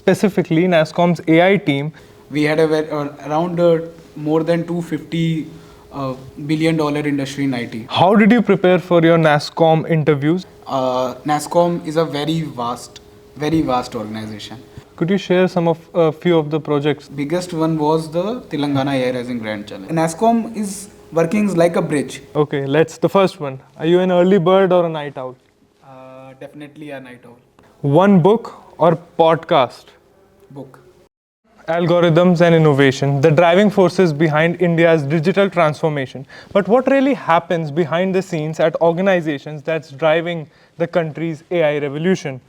specifically NASSCOM's AI team. We had around more than $250 billion industry in IT. How did you prepare for your NASSCOM interviews? NASSCOM is a very vast organization. Could you share some of a few of the projects? Biggest one was the Telangana AI Rising Grand Challenge. NASSCOM is working like a bridge. Okay, the first one. Are you an early bird or a night owl? Definitely a night owl. One book or podcast? Book. Algorithms and innovation, the driving forces behind India's digital transformation. But what really happens behind the scenes at organizations that's driving the country's AI revolution?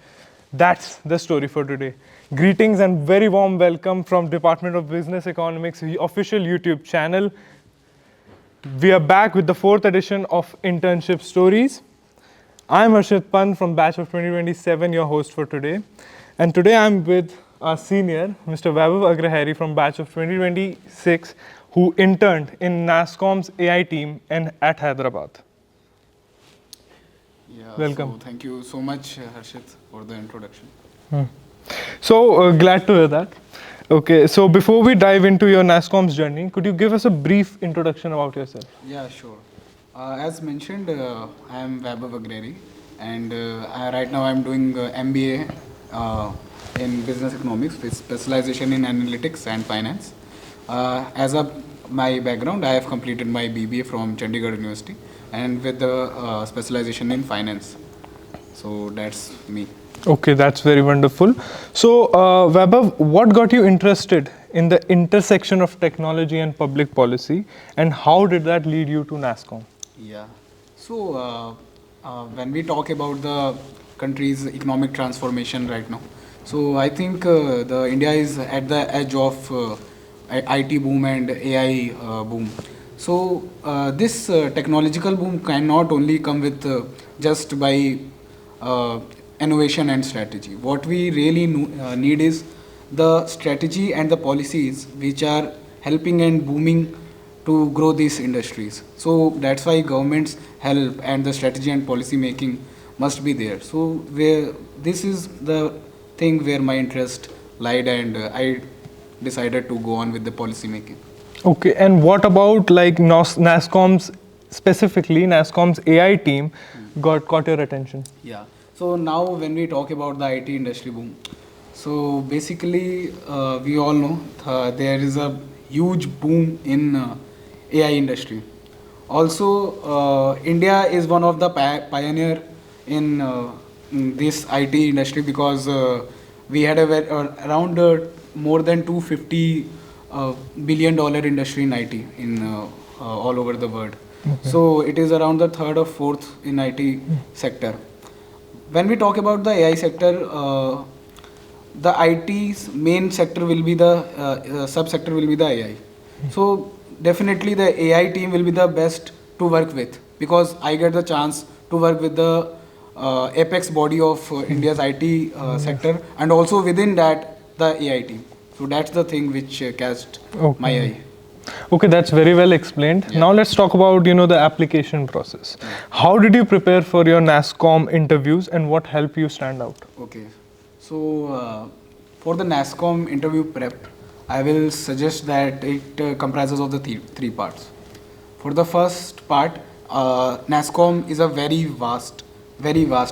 That's the story for today. Greetings and very warm welcome from Department of Business Economics official YouTube channel. We are back with the 4th edition of Internship Stories. I'm Harshit Pan from batch of 2027, your host for today. And today I'm with our senior, Mr. Vaibhav Agrahari from batch of 2026, who interned in NASSCOM's AI team at Hyderabad. Yeah, welcome. So thank you so much, Harshit, for the introduction. So glad to hear that. Okay, so before we dive into your NASSCOM's journey, could you give us a brief introduction about yourself? Yeah, sure. As mentioned, I am Vaibhav Agrahari, and right now I'm doing MBA in Business Economics with specialization in analytics and finance. As of my background, I have completed my BBA from Chandigarh University and with the specialization in finance. So that's me. Okay, that's very wonderful. So, Vaibhav, what got you interested in the intersection of technology and public policy, and how did that lead you to NASSCOM? Yeah. So, when we talk about the country's economic transformation right now, so I think the India is at the edge of IT boom and AI boom. So, this technological boom cannot only come with just by innovation and strategy. What we really need is the strategy and the policies which are helping and booming to grow these industries. So that's why government's help and the strategy and policy making must be there. So this is the thing where my interest lied, and I decided to go on with the policy making. Okay, and what about like NASSCOM's, specifically NASSCOM's AI team caught your attention? Yeah. So now when we talk about the IT industry boom, so basically we all know there is a huge boom in AI industry. Also, India is one of the pioneer in this IT industry because we had around more than $250 billion industry in IT in all over the world. Okay. So it is around the 3rd or 4th in IT sector. When we talk about the AI sector, the IT's main sector will be the subsector will be the AI. So definitely the AI team will be the best to work with because I get the chance to work with the apex body of India's IT sector, and also within that the AI team. So that's the thing which catched my eye. Okay, that's very well explained. Yeah. Now let's talk about the application process. Yeah. How did you prepare for your NASSCOM interviews, and what helped you stand out? Okay, so for the NASSCOM interview prep, I will suggest that it comprises of the three parts. For the first part, NASSCOM is a very vast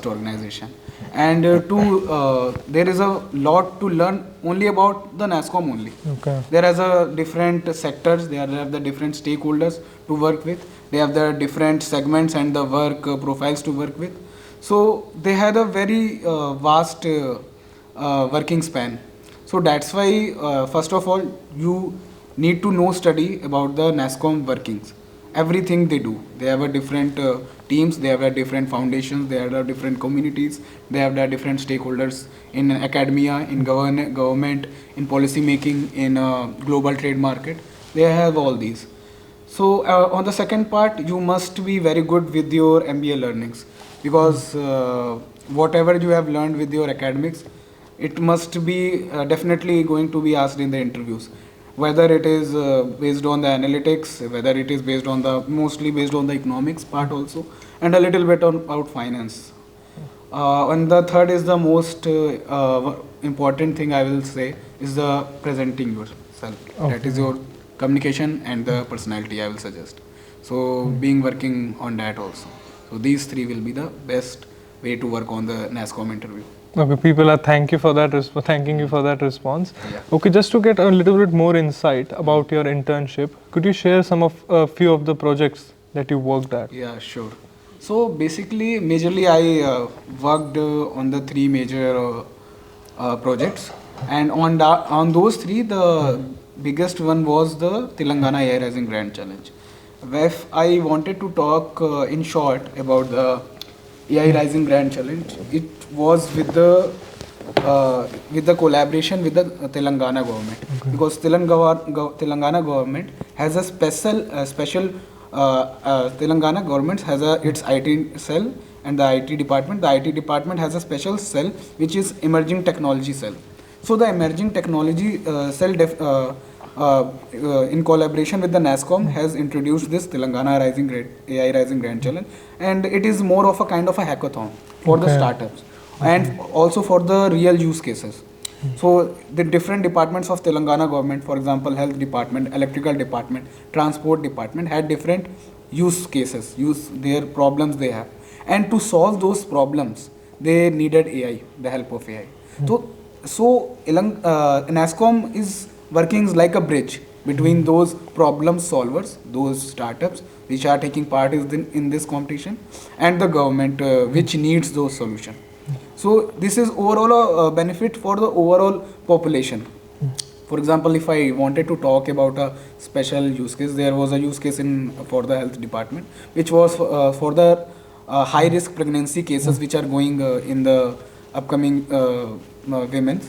organization, and there is a lot to learn only about the NASSCOM only. Okay. There are different sectors, they have the different stakeholders to work with, they have the different segments and the work profiles to work with. So they had a very vast working span. So that's why first of all you need to study about the NASSCOM workings. Everything they do. They have a different teams, they have a different foundations, they have a different communities, they have the different stakeholders in academia, in government, in policy making, in global trade market. They have all these. So on the second part, you must be very good with your MBA learnings because whatever you have learned with your academics, it must be definitely going to be asked in the interviews. Whether it is based on the analytics, whether it is based on mostly based on the economics part also, and a little bit about finance. And the third is the most important thing I will say is the presenting yourself. That is your communication and the personality I will suggest. So being working on that also. So these three will be the best way to work on the NASSCOM interview. Okay, people are thanking you for that response. Yeah. Okay, just to get a little bit more insight about your internship, could you share some of a few of the projects that you worked at? Yeah, sure. So basically, majorly I worked on the three major projects, and on those three, the biggest one was the Telangana AI Rising Grand Challenge. If I wanted to talk in short about the AI Rising Grand Challenge, it was with the collaboration with the Telangana government, because Telangana government has a special Telangana government has its IT cell and the IT department. The IT department has a special cell which is emerging technology cell. So the emerging technology cell in collaboration with the NASSCOM has introduced this Telangana AI Rising Grand Challenge, and it is more of a kind of a hackathon for the startups and also for the real use cases. So the different departments of Telangana government, for example, health department, electrical department, transport department, had different use cases, their problems they have, and to solve those problems, they needed AI, the help of AI. So NASSCOM is working like a bridge between those problem solvers, those startups which are taking part in this competition, and the government which needs those solutions. So this is overall a benefit for the overall population. For example, if I wanted to talk about a special use case, there was a use case for the health department, which was for the high risk pregnancy cases which are going in the upcoming women.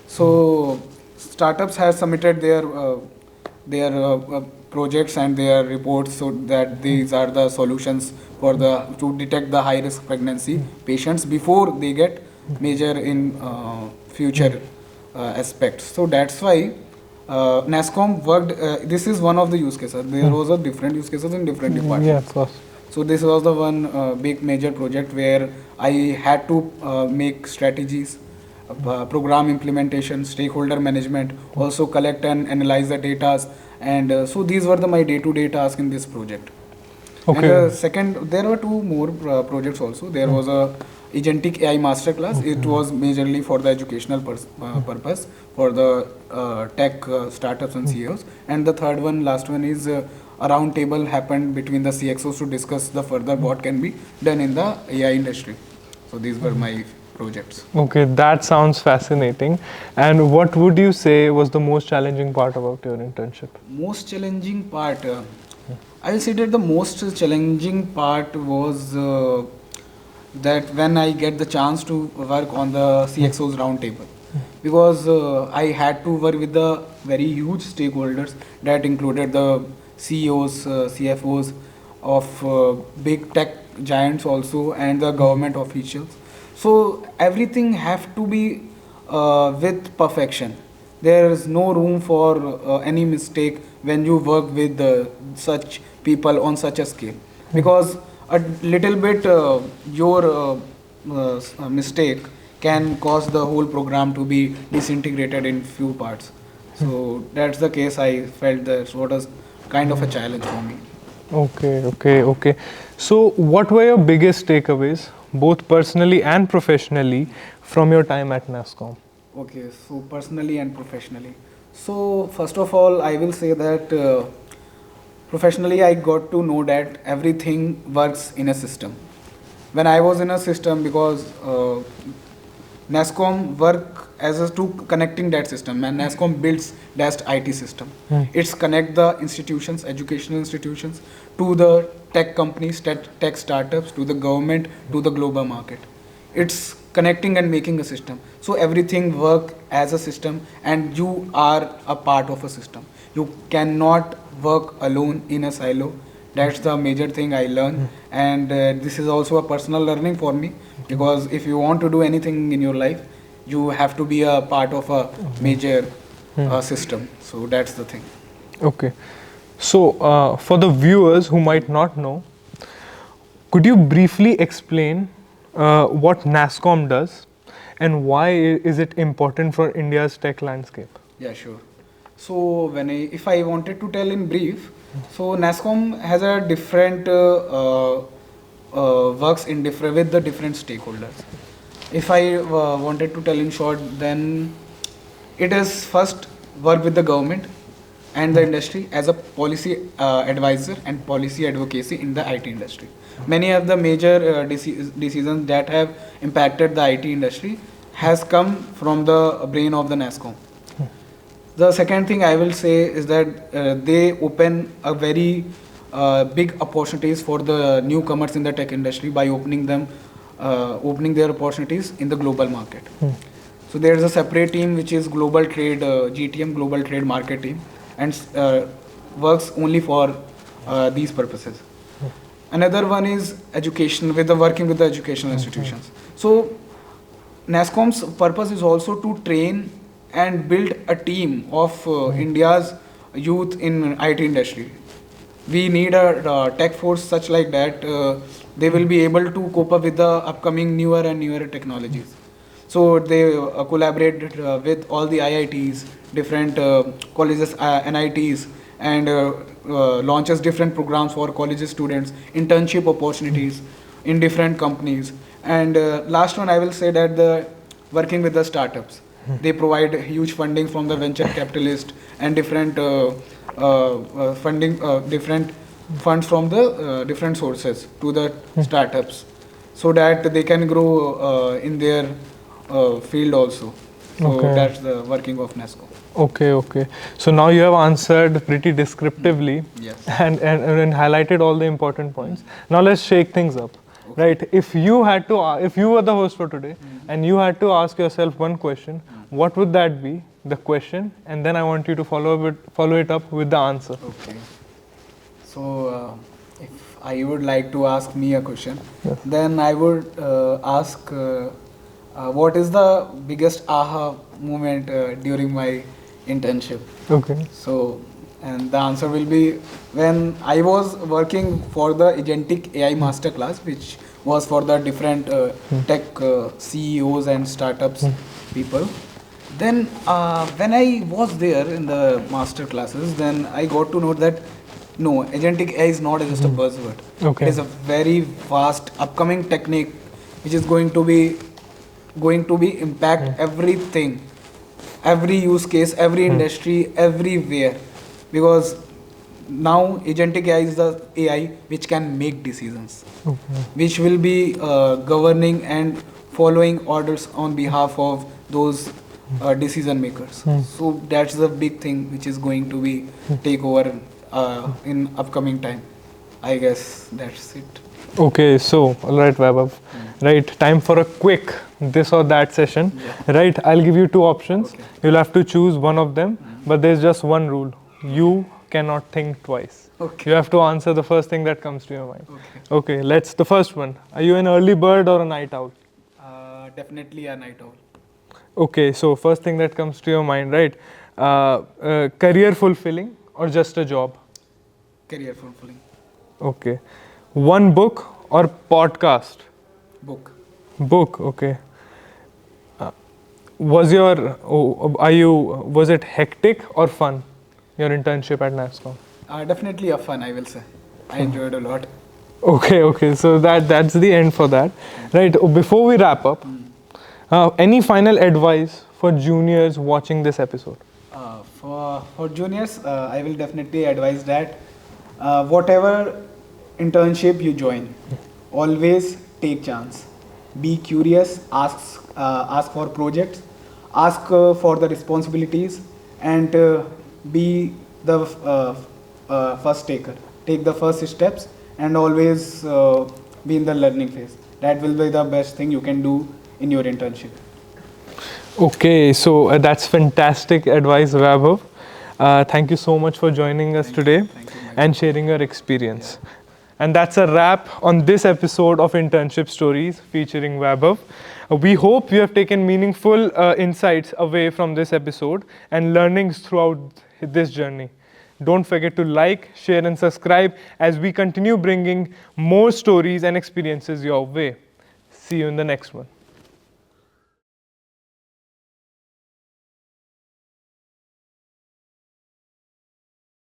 So startups have submitted their projects and their reports, so that these are the solutions to detect the high risk pregnancy patients before they get major in future aspects. So that's why NASSCOM worked. This is one of the use cases. There was a different use cases in different departments. Yeah, of course. So this was the one big major project where I had to make strategies, program implementation, stakeholder management, also collect and analyze the data, and so these were my day-to-day tasks in this project. Okay. And second, there were two more projects also. There was a agentic AI masterclass. It was majorly for the educational purpose for the tech startups and CEOs. And the third one, last one, is a round table happened between the CXOs to discuss the further what can be done in the AI industry. So these were my projects. Okay, that sounds fascinating. And what would you say was the most challenging part about your internship? Most challenging part, I will say that the most challenging part was that when I get the chance to work on the CXO's roundtable, because I had to work with the very huge stakeholders that included the CEOs, CFOs of big tech giants also, and the government officials. So everything have to be with perfection. There is no room for any mistake when you work with such people on such a scale, because a little bit your mistake can cause the whole program to be disintegrated in few parts. So that's the case. I felt that was kind of a challenge for me. Okay. So what were your biggest takeaways, both personally and professionally, from your time at NASSCOM? Okay, so personally and professionally. So first of all, I will say that professionally I got to know that everything works in a system. When I was in a system, because NASSCOM work as a to connecting that system, and NASSCOM builds that IT system. It's connect the institutions, educational institutions, to the tech companies, tech startups, to the government, to the global market. It's connecting and making a system. So everything work as a system, and you are a part of a system. You cannot work alone in a silo. That's the major thing I learned, and this is also a personal learning for me, because if you want to do anything in your life, you have to be a part of a major system. So that's the thing. Okay. So for the viewers who might not know, could you briefly explain what NASSCOM does and why is it important for India's tech landscape? Yeah, sure. So if I wanted to tell in brief, so NASSCOM has a different works in different with the different stakeholders. If I wanted to tell in short, then it is first work with the government and the industry as a policy advisor and policy advocacy in the IT industry. Many of the major decisions that have impacted the IT industry has come from the brain of the NASSCOM. The second thing I will say is that they open a very big opportunities for the newcomers in the tech industry by opening their opportunities in the global market. So there is a separate team which is Global Trade, GTM, Global Trade Market Team, and works only for these purposes. Another one is education, working with the educational institutions. So NASSCOM's purpose is also to train and build a team of India's youth in IT industry. We need a tech force such like that. They will be able to cope up with the upcoming newer and newer technologies. So they collaborate with all the IITs, different colleges, NITs, and launches different programs for college students, internship opportunities in different companies. And last one, I will say that working with the startups. They provide huge funding from the venture capitalist and different different funds from the different sources to the startups, so that they can grow in their field also. So that's the working of NASSCOM. Okay. So now you have answered pretty descriptively. Yes. and highlighted all the important points. Now let's shake things up. Right? If you were the host for today and you had to ask yourself one question, what would that be? The question, and then I want you to follow it up with the answer. Okay. So if I would like to ask me a question, then I would ask what is the biggest aha moment during my internship? Okay. So, and the answer will be when I was working for the Agentic AI Masterclass, which was for the different tech CEOs and startups people. Then when I was there in the master classes, then I got to know that no, Agentic AI is not just a buzzword. Okay. It is a very vast upcoming technique which is going to be impact everything, every use case, every industry, everywhere, because now Agentic AI is the AI which can make decisions, which will be governing and following orders on behalf of those decision makers. So that's the big thing which is going to be take over in upcoming time. I guess that's it. Okay, so all right, Vaibhav. Right, time for a quick this or that session. Right, I'll give you two options. You'll have to choose one of them, but there's just one rule. You cannot think twice. Okay. You have to answer the first thing that comes to your mind. Okay, the first one. Are you an early bird or a night owl? Definitely a night owl. Okay, so first thing that comes to your mind, right? Career fulfilling or just a job? Career fulfilling. Okay. One book or podcast? Book. Book, okay. Was it hectic or fun, your internship at NASSCOM? Definitely a fun, I will say. I enjoyed a lot. Okay. So that's the end for that. Right. Before we wrap up, any final advice for juniors watching this episode? For juniors, I will definitely advise that whatever internship you join, always take chance. Be curious, ask for projects, ask for the responsibilities, and be the first taker. Take the first steps and always be in the learning phase. That will be the best thing you can do in your internship. Okay, so that's fantastic advice, Vaibhav. Thank you so much for joining us today and sharing your experience. Yeah. And that's a wrap on this episode of Internship Stories featuring Vaibhav. We hope you have taken meaningful insights away from this episode and learnings throughout this journey. Don't forget to like, share, and subscribe as we continue bringing more stories and experiences your way. See you in the next one.